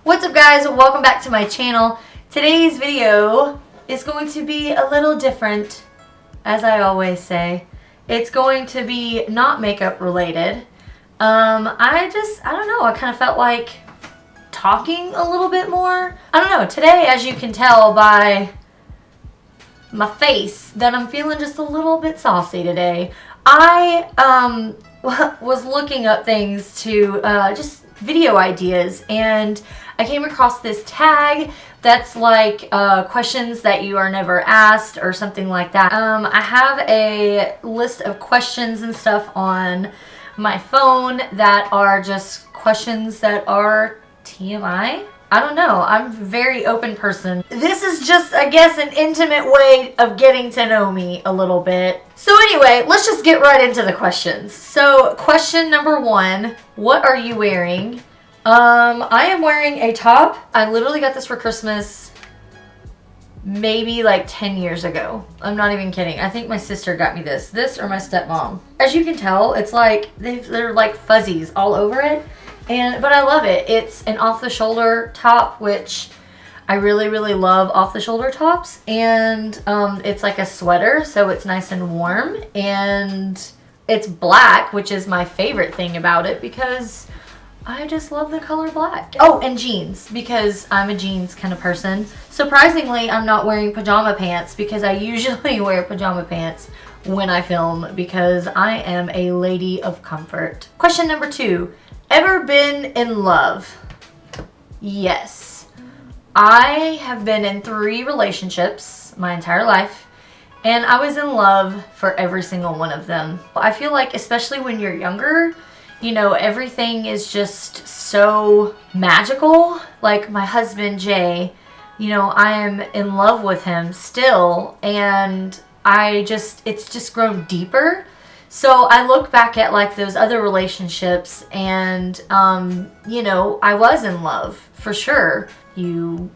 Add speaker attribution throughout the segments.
Speaker 1: What's up, guys? Welcome back to my channel. Today's video is going to be a little different, as I always say. It's going to be not makeup related. I don't know, I kind of felt like talking a little bit more. I don't know, today, as you can tell by my face, that I'm feeling just a little bit saucy today. I was looking up things to just video ideas, and I came across this tag that's like questions that you are never asked or something like that. I have a list of questions and stuff on my phone that are just questions that are TMI. I don't know. I'm a very open person. This is just, I guess, an intimate way of getting to know me a little bit. So anyway, let's just get right into the questions. So question number 1, what are you wearing? I am wearing a top. I literally got this for Christmas maybe like 10 years ago. I'm not even kidding. I think my sister got me this or my stepmom. As you can tell, it's like they're like fuzzies all over it. But I love it. It's an off-the-shoulder top, which I really, really love off-the-shoulder tops. And it's like a sweater, so it's nice and warm. And it's black, which is my favorite thing about it because I just love the color black. Oh, and jeans, because I'm a jeans kind of person. Surprisingly, I'm not wearing pajama pants because I usually wear pajama pants when I film because I am a lady of comfort. Question number 2. Ever been in love? Yes. I have been in 3 relationships my entire life, and I was in love for every single one of them. I feel like, especially when you're younger, you know, everything is just so magical. Like my husband, Jay, you know, I am in love with him still, and it's just grown deeper. So I look back at like those other relationships and, you know, I was in love for sure. You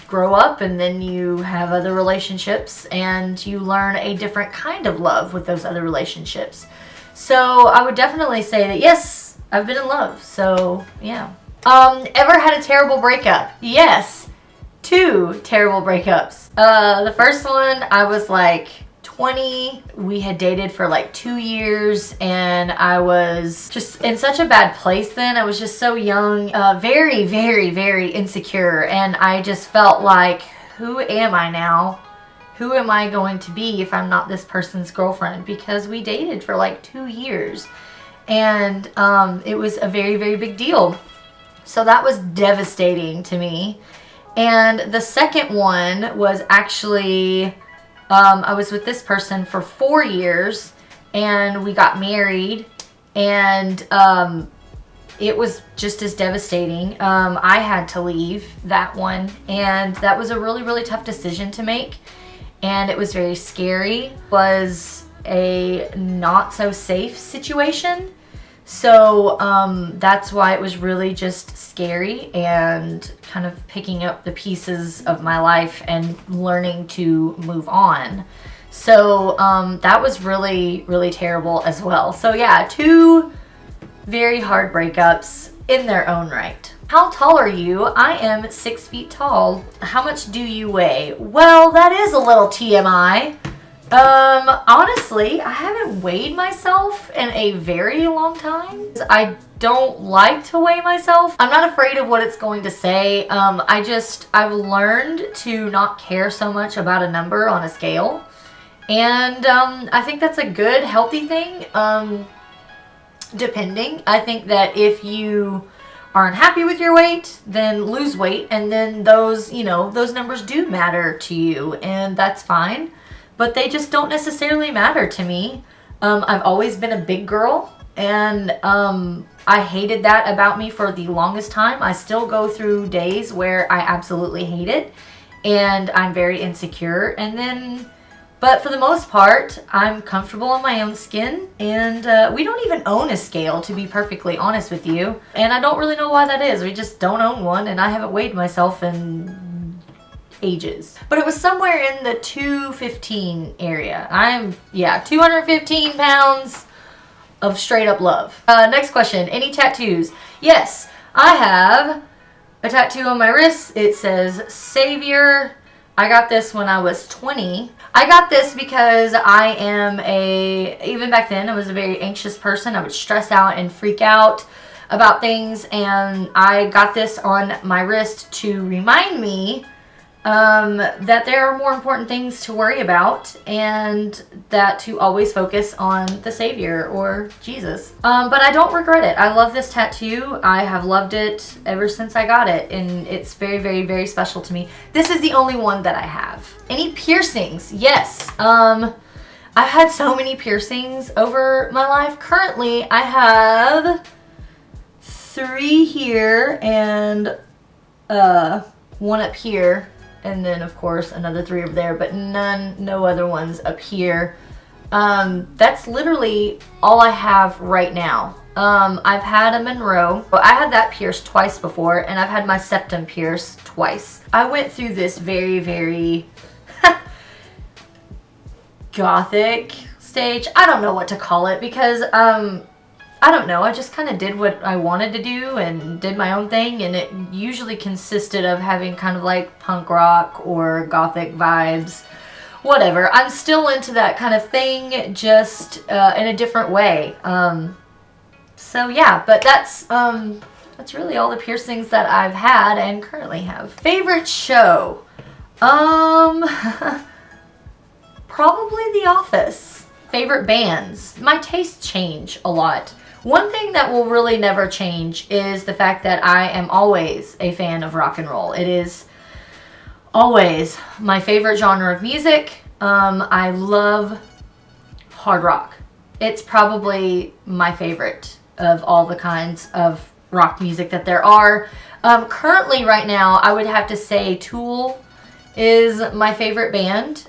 Speaker 1: grow up and then you have other relationships and you learn a different kind of love with those other relationships. So I would definitely say that yes, I've been in love. So yeah. Ever had a terrible breakup? Yes. 2 terrible breakups. The first one, I was like 20. We had dated for like 2 years and I was just in such a bad place then. I was just so young, very, very, very insecure, and I just felt like, who am I now? Who am I going to be if I'm not this person's girlfriend? Because we dated for like 2 years and it was a very, very big deal. So that was devastating to me. And the second one was actually I was with this person for 4 years and we got married, and it was just as devastating. I had to leave that one, and that was a really, really tough decision to make, and it was very scary. It was a not so safe situation. So that's why it was really just scary and kind of picking up the pieces of my life and learning to move on. So that was really, really terrible as well. So yeah, 2 very hard breakups in their own right. How tall are you? I am 6 feet tall. How much do you weigh? Well, that is a little TMI. Honestly, I haven't weighed myself in a very long time. I don't like to weigh myself. I'm not afraid of what it's going to say. I've learned to not care so much about a number on a scale. And, I think that's a good, healthy thing. Depending. I think that if you are unhappy with your weight, then lose weight. And then those, you know, those numbers do matter to you, and that's fine. But they just don't necessarily matter to me. I've always been a big girl, and I hated that about me for the longest time. I still go through days where I absolutely hate it, and I'm very insecure. But for the most part, I'm comfortable in my own skin, and we don't even own a scale, to be perfectly honest with you. And I don't really know why that is. We just don't own one, and I haven't weighed myself in ages. But it was somewhere in the 215 area. I'm 215 pounds of straight up love. Next question. Any tattoos? Yes, I have a tattoo on my wrist. It says Savior. I got this when I was 20. I got this because I am even back then, I was a very anxious person. I would stress out and freak out about things, and I got this on my wrist to remind me that there are more important things to worry about, and that to always focus on the Savior or Jesus. But I don't regret it. I love this tattoo. I have loved it ever since I got it, and it's very, very, very special to me. This is the only one that I have. Any piercings? Yes. I've had so many piercings over my life. Currently, I have 3 here and 1 up here. And then, of course, another 3 over there, but no other ones up here. That's literally all I have right now. I've had a Monroe. I had that pierced twice before, and I've had my septum pierced twice. I went through this very, very gothic stage. I don't know what to call it because, I don't know, I just kind of did what I wanted to do and did my own thing, and it usually consisted of having kind of like punk rock or gothic vibes, whatever. I'm still into that kind of thing, just in a different way. So yeah, but that's really all the piercings that I've had and currently have. Favorite show? Probably The Office. Favorite bands? My tastes change a lot. One thing that will really never change is the fact that I am always a fan of rock and roll. It is always my favorite genre of music. I love hard rock. It's probably my favorite of all the kinds of rock music that there are. Currently, right now, I would have to say Tool is my favorite band.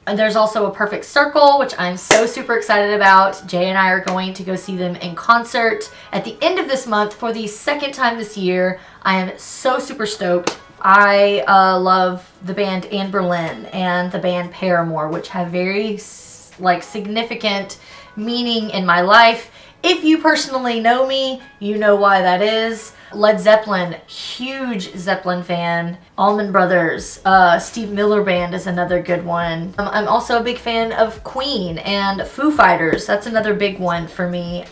Speaker 1: And there's also A Perfect Circle, which I'm so super excited about. Jay and I are going to go see them in concert at the end of this month for the 2nd time this year. I am so super stoked. I love the band Anne Berlin and the band Paramore, which have very significant meaning in my life. If you personally know me, you know why that is. Led Zeppelin, huge Zeppelin fan. Allman Brothers, Steve Miller Band is another good one. I'm also a big fan of Queen and Foo Fighters. That's another big one for me.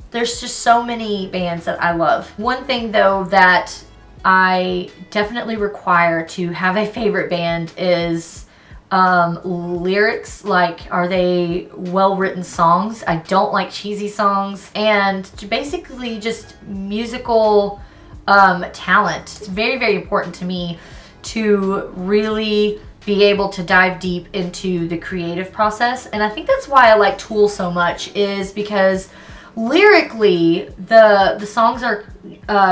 Speaker 1: There's just so many bands that I love. One thing though that I definitely require to have a favorite band is lyrics. Like, are they well-written songs? I don't like cheesy songs. And basically just musical talent. It's very, very important to me to really be able to dive deep into the creative process. And I think that's why I like Tool so much, is because lyrically the songs are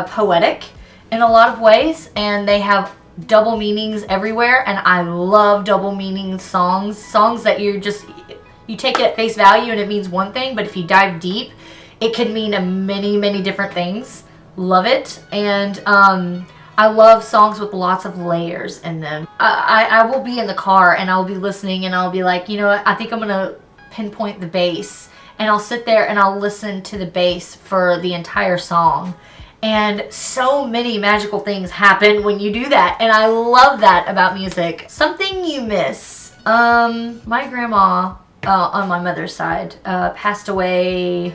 Speaker 1: poetic in a lot of ways, and they have double meanings everywhere, and I love double meaning songs that you take it at face value and it means one thing, but if you dive deep it can mean many different things. Love it. And I love songs with lots of layers in them. I will be in the car and I'll be listening and I'll be like, you know what, I think I'm gonna pinpoint the bass, and I'll sit there and I'll listen to the bass for the entire song. And so many magical things happen when you do that. And I love that about music. Something you miss. My grandma, on my mother's side, passed away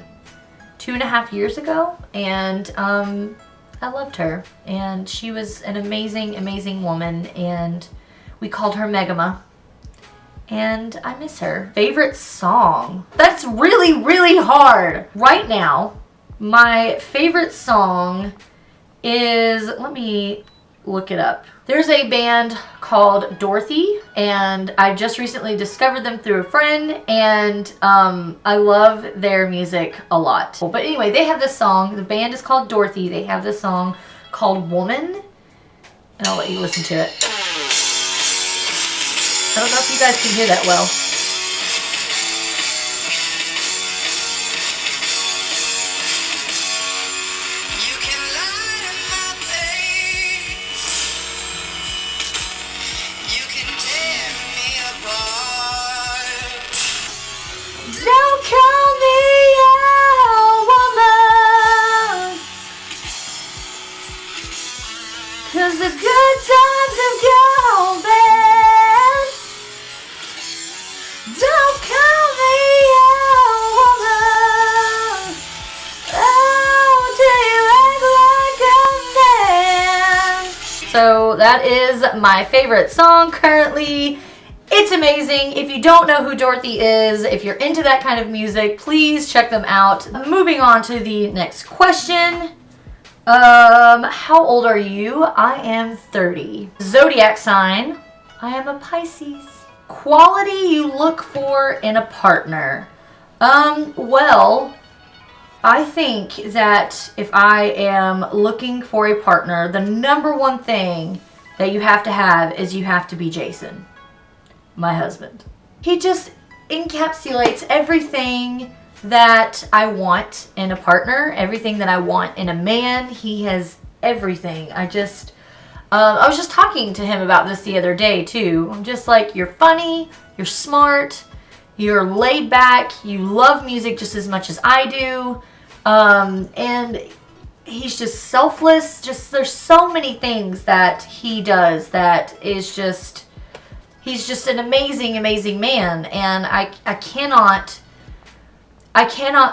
Speaker 1: 2.5 years ago. And I loved her. And she was an amazing, amazing woman. And we called her Megama. And I miss her. Favorite song? That's really, really hard. Right now, my favorite song is, let me look it up. There's a band called Dorothy, and I just recently discovered them through a friend, and I love their music a lot. But anyway, they have this song. The band is called Dorothy. They have this song called Woman, and I'll let you listen to it. I don't know if you guys can hear that well. Don't call me a woman. 'cause the good times have gone bad. Don't call me a woman. Oh, till you act like a man. So that is my favorite song currently. It's amazing. If you don't know who Dorothy is, if you're into that kind of music, please check them out. Moving on to the next question. How old are you? I am 30. Zodiac sign. I am a Pisces. Quality you look for in a partner. Well, I think that if I am looking for a partner, the number one thing that you have to have is you have to be Jason, my husband. He just encapsulates everything that I want in a partner, everything that I want in a man. He has everything. I was just talking to him about this the other day too. I'm just like, you're funny, you're smart, you're laid back, you love music just as much as I do, and he's just selfless. Just there's so many things that he does that is just, he's just an amazing, amazing man, and I cannot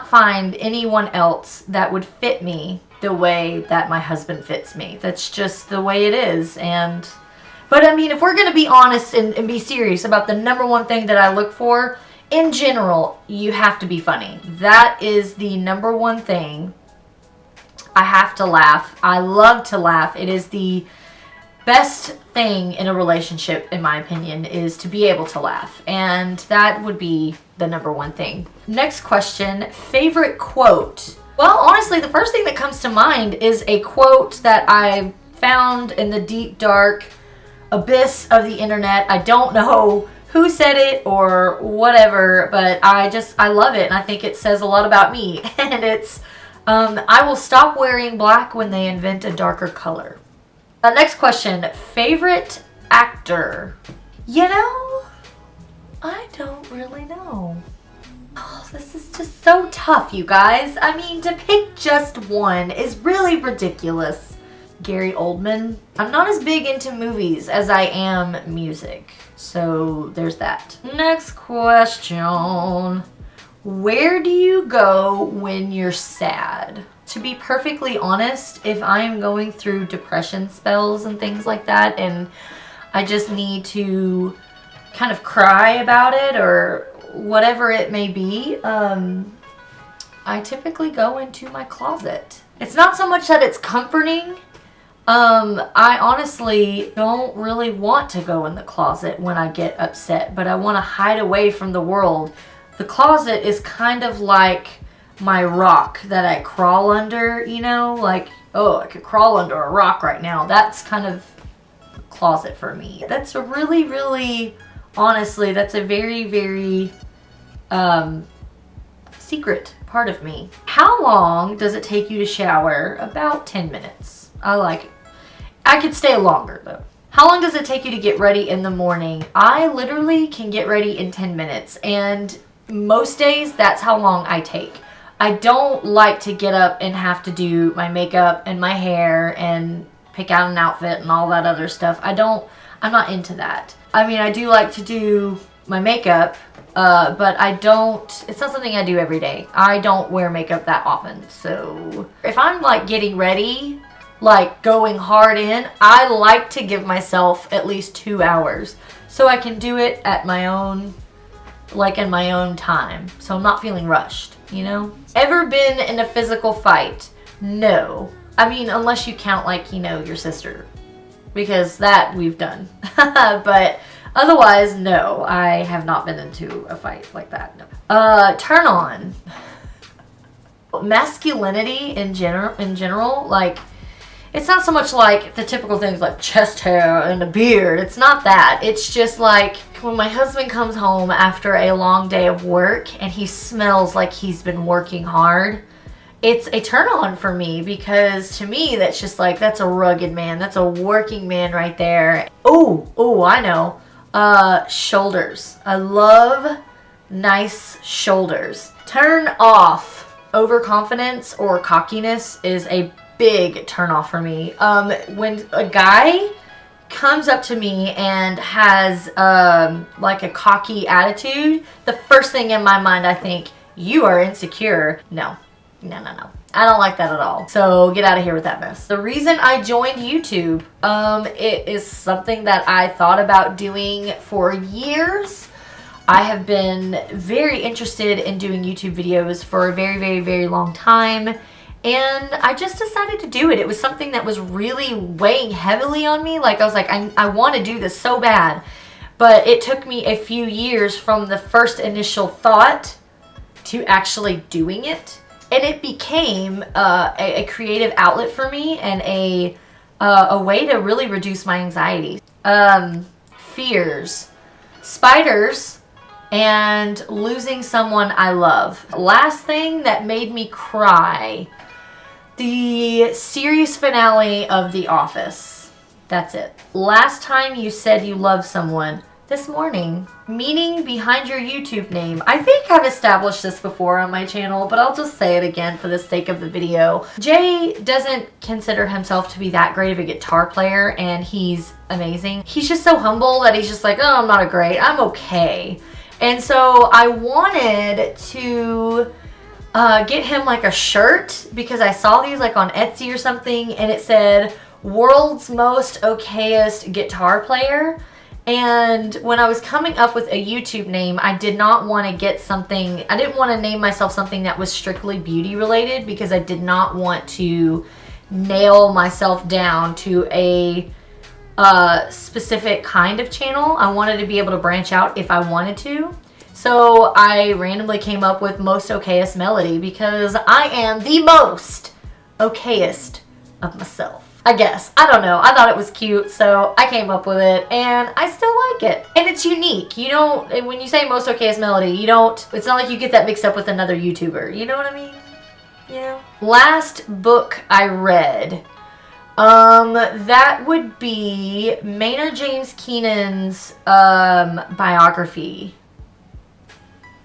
Speaker 1: find anyone else that would fit me the way that my husband fits me. That's just the way it is. But I mean, if we're going to be honest and be serious about the number one thing that I look for, in general, you have to be funny. That is the number one thing. I have to laugh. I love to laugh. It is the best thing in a relationship, in my opinion, is to be able to laugh. And that would be the number one thing. Next question, favorite quote. Well, honestly, the first thing that comes to mind is a quote that I found in the deep, dark abyss of the internet. I don't know who said it or whatever, but I love it, and I think it says a lot about me. And it's, I will stop wearing black when they invent a darker color. Next question, favorite actor. You know, I don't really know. Oh, this is just so tough, you guys. I mean, to pick just one is really ridiculous. Gary Oldman. I'm not as big into movies as I am music, so there's that. Next question. Where do you go when you're sad? To be perfectly honest, if I'm going through depression spells and things like that, and I just need to kind of cry about it or whatever it may be, I typically go into my closet. It's not so much that it's comforting. I honestly don't really want to go in the closet when I get upset, but I want to hide away from the world. The closet is kind of like my rock that I crawl under, you know, like, oh, I could crawl under a rock right now. That's kind of closet for me. That's a really, really, honestly, that's a very, very secret part of me. How long does it take you to shower? About 10 minutes. I like it. I could stay longer though. How long does it take you to get ready in the morning? I literally can get ready in 10 minutes, and most days that's how long I take. I don't like to get up and have to do my makeup and my hair and pick out an outfit and all that other stuff. I'm not into that. I mean, I do like to do my makeup, but it's not something I do every day. I don't wear makeup that often. So if I'm like getting ready, like going hard in, I like to give myself at least 2 hours so I can do it at my own, like in my own time. So I'm not feeling rushed, you know? Ever been in a physical fight? No. I mean, unless you count, like, you know, your sister, because that we've done. But otherwise, no, I have not been into a fight like that. No. Turn on. Masculinity in general, like, it's not so much like the typical things like chest hair and a beard. It's not that. It's just like when my husband comes home after a long day of work and he smells like he's been working hard, it's a turn on for me, because to me that's just like, that's a rugged man. That's a working man right there. Oh, I know. Shoulders. I love nice shoulders. Turn off. Overconfidence or cockiness is a big turnoff for me. When a guy comes up to me and has like a cocky attitude, the first thing in my mind I think, you are insecure. No. I don't like that at all. So get out of here with that mess. The reason I joined YouTube, it is something that I thought about doing for years. I have been very interested in doing YouTube videos for a very long time, and I just decided to do it. It was something that was really weighing heavily on me. Like, I was like, I want to do this so bad, but it took me a few years from the first initial thought to actually doing it, and it became a creative outlet for me and a way to really reduce my anxiety. Fears, spiders, and losing someone I love. Last thing that made me cry, the series finale of The Office. That's it. Last time you said you love someone, this morning. Meaning behind your YouTube name. I think I've established this before on my channel, but I'll just say it again for the sake of the video. Jay doesn't consider himself to be that great of a guitar player, and he's amazing. He's just so humble that he's just like, oh, I'm not a great, I'm okay. And so I wanted to get him like a shirt, because I saw these like on Etsy or something, and it said world's most okayest guitar player. And when I was coming up with a YouTube name, I did not want to get something, I didn't want to name myself something that was strictly beauty related, because I did not want to nail myself down to a specific kind of channel. I wanted to be able to branch out if I wanted to. So I randomly came up with Most Okayest Melody, because I am the most okayest of myself, I guess. I don't know. I thought it was cute, so I came up with it, and I still like it. And it's unique. You don't, when you say Most Okayest Melody, you don't, it's not like you get that mixed up with another YouTuber. You know what I mean? Yeah. Last book I read, that would be Maynard James Keenan's biography.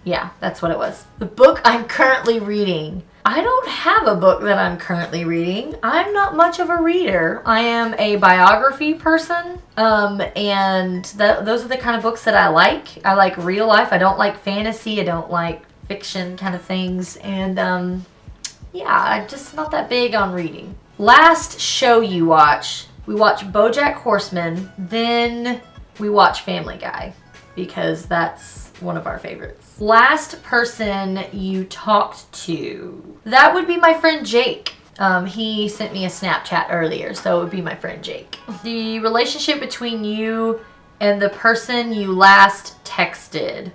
Speaker 1: Yeah, that's what it was. The book I'm currently reading. I don't have a book that I'm currently reading. I'm not much of a reader. I am a biography person, and those are the kind of books that I like. I like real life. I don't like fantasy. I don't like fiction kind of things, and yeah, I'm just not that big on reading. Last show you watch, we watch BoJack Horseman, then we watch Family Guy, because that's one of our favorites. Last person you talked to, that would be my friend Jake. He sent me a Snapchat earlier, so it would be my friend Jake. The relationship between you and the person you last texted,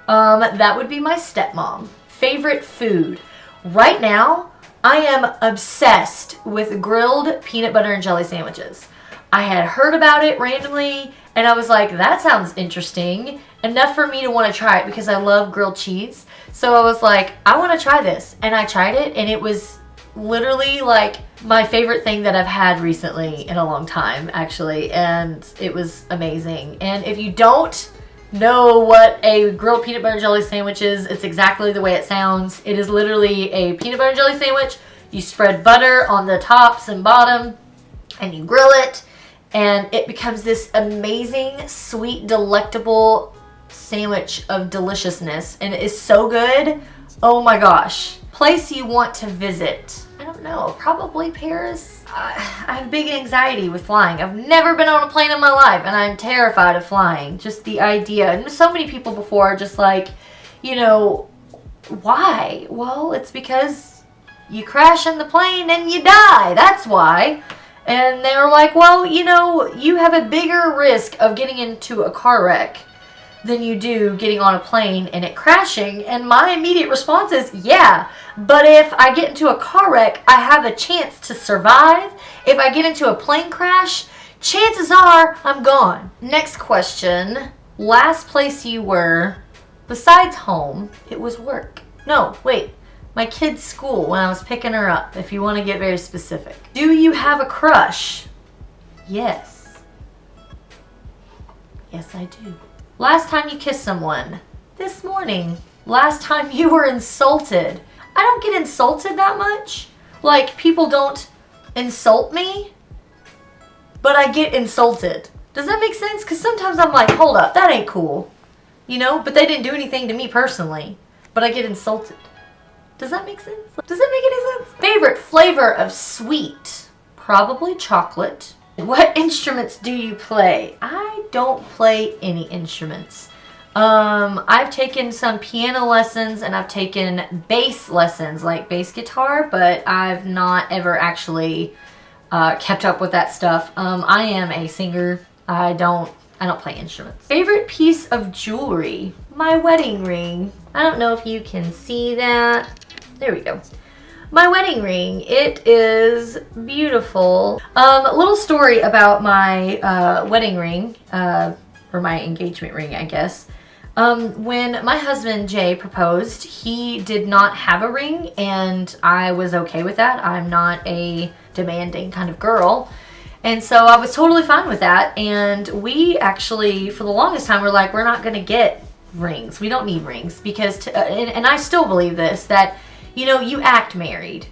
Speaker 1: that would be my stepmom. Favorite food, right now I am obsessed with grilled peanut butter and jelly sandwiches. I had heard about it randomly, and I was like, that sounds interesting. Enough for me to want to try it, because I love grilled cheese. So I was like, I want to try this. And I tried it, and it was literally like my favorite thing that I've had recently in a long time, actually. And it was amazing. And if you don't know what a grilled peanut butter and jelly sandwich is, it's exactly the way it sounds. It is literally a peanut butter and jelly sandwich. You spread butter on the tops and bottom, and you grill it, and it becomes this amazing, sweet, delectable sandwich of deliciousness, and it is so good. Oh my gosh. Place you want to visit, I don't know, probably Paris. I have big anxiety with flying. I've never been on a plane in my life, and I'm terrified of flying. Just the idea, and so many people before are just like, you know, why? Well, it's because you crash in the plane and you die, that's why. And they were like, well, you know, you have a bigger risk of getting into a car wreck than you do getting on a plane and it crashing. And my immediate response is, yeah, but if I get into a car wreck, I have a chance to survive. If I get into a plane crash, chances are I'm gone. Next question. Last place you were, besides home, it was work. No, wait. My kid's school when I was picking her up, if you want to get very specific. Do you have a crush? Yes. Yes, I do. Last time you kissed someone? This morning. Last time you were insulted? I don't get insulted that much. Like, people don't insult me, but I get insulted. Does that make sense? Because sometimes I'm like, hold up, that ain't cool. You know, but they didn't do anything to me personally, but I get insulted. Does that make sense? Does that make any sense? Favorite flavor of sweet? Probably chocolate. What instruments do you play? I don't play any instruments. I've taken some piano lessons and I've taken bass lessons, like bass guitar, but I've not ever actually kept up with that stuff. I am a singer. I don't play instruments. Favorite piece of jewelry? My wedding ring. I don't know if you can see that. There we go. My wedding ring. It is beautiful. A little story about my wedding ring, or my engagement ring, I guess. When my husband Jay proposed, he did not have a ring, and I was okay with that. I'm not a demanding kind of girl. And so I was totally fine with that. And we actually, for the longest time, were like, we're not going to get rings. We don't need rings because, and I still believe this, that, you know, you act married.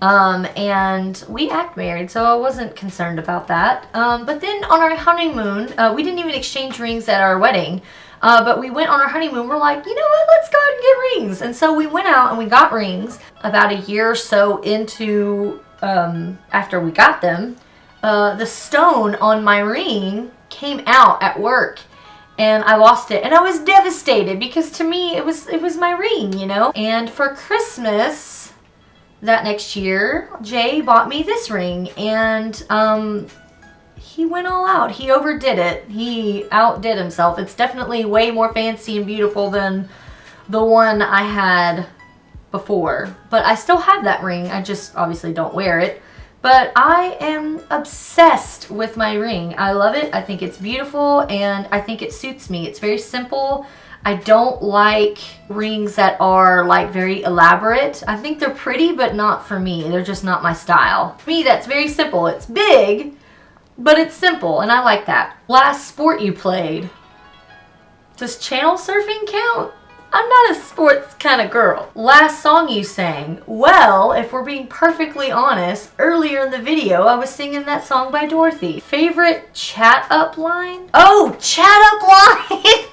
Speaker 1: And we act married, so I wasn't concerned about that. But then on our honeymoon, we didn't even exchange rings at our wedding. But we went on our honeymoon. We're like, you know what, let's go out and get rings. And so we went out and we got rings. About a year or so into, after we got them, the stone on my ring came out at work and I lost it. And I was devastated because to me, it was my ring, you know? And for Christmas that next year, Jay bought me this ring, and he went all out. He overdid it. He outdid himself. It's definitely way more fancy and beautiful than the one I had before. But I still have that ring. I just obviously don't wear it. But I am obsessed with my ring. I love it. I think it's beautiful and I think it suits me. It's very simple. I don't like rings that are like very elaborate. I think they're pretty, but not for me. They're just not my style. For me, that's very simple. It's big, but it's simple, and I like that. Last sport you played. Does channel surfing count? I'm not a sports kind of girl. Last song you sang. Well, if we're being perfectly honest, earlier in the video, I was singing that song by Dorothy. Favorite chat up line? Oh, chat up line!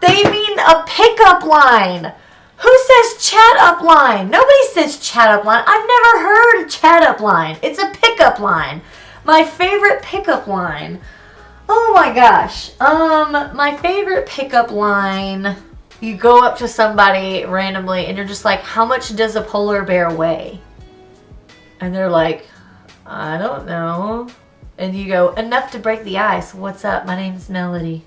Speaker 1: They mean a pickup line. Who says chat up line? Nobody says chat up line. I've never heard a chat up line. It's a pickup line. My favorite pickup line. Oh my gosh. My favorite pickup line. You go up to somebody randomly and you're just like, how much does a polar bear weigh? And they're like, I don't know. And you go, enough to break the ice. What's up? My name's Melody.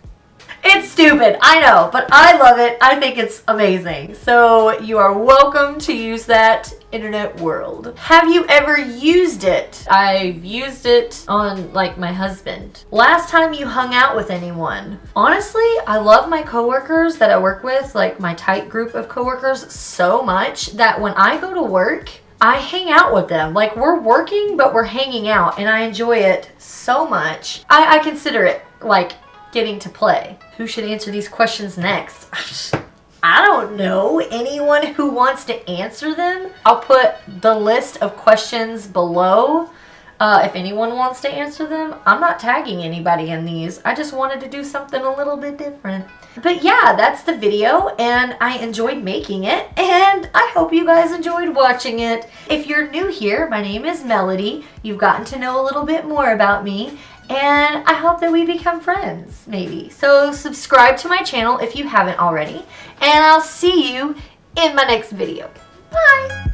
Speaker 1: It's stupid, I know, but I love it. I think it's amazing. So you are welcome to use that, internet world. Have you ever used it? I've used it on like my husband. Last time you hung out with anyone? Honestly, I love my coworkers that I work with, like my tight group of coworkers, so much that when I go to work, I hang out with them. Like, we're working, but we're hanging out, and I enjoy it so much. I consider it like getting to play. Who should answer these questions next? I don't know. Anyone who wants to answer them? I'll put the list of questions below if anyone wants to answer them. I'm not tagging anybody in these. I just wanted to do something a little bit different. But yeah, that's the video, and I enjoyed making it, and I hope you guys enjoyed watching it. If you're new here, my name is Melody. You've gotten to know a little bit more about me, and I hope that we become friends, maybe. So subscribe to my channel if you haven't already, and I'll see you in my next video. Bye!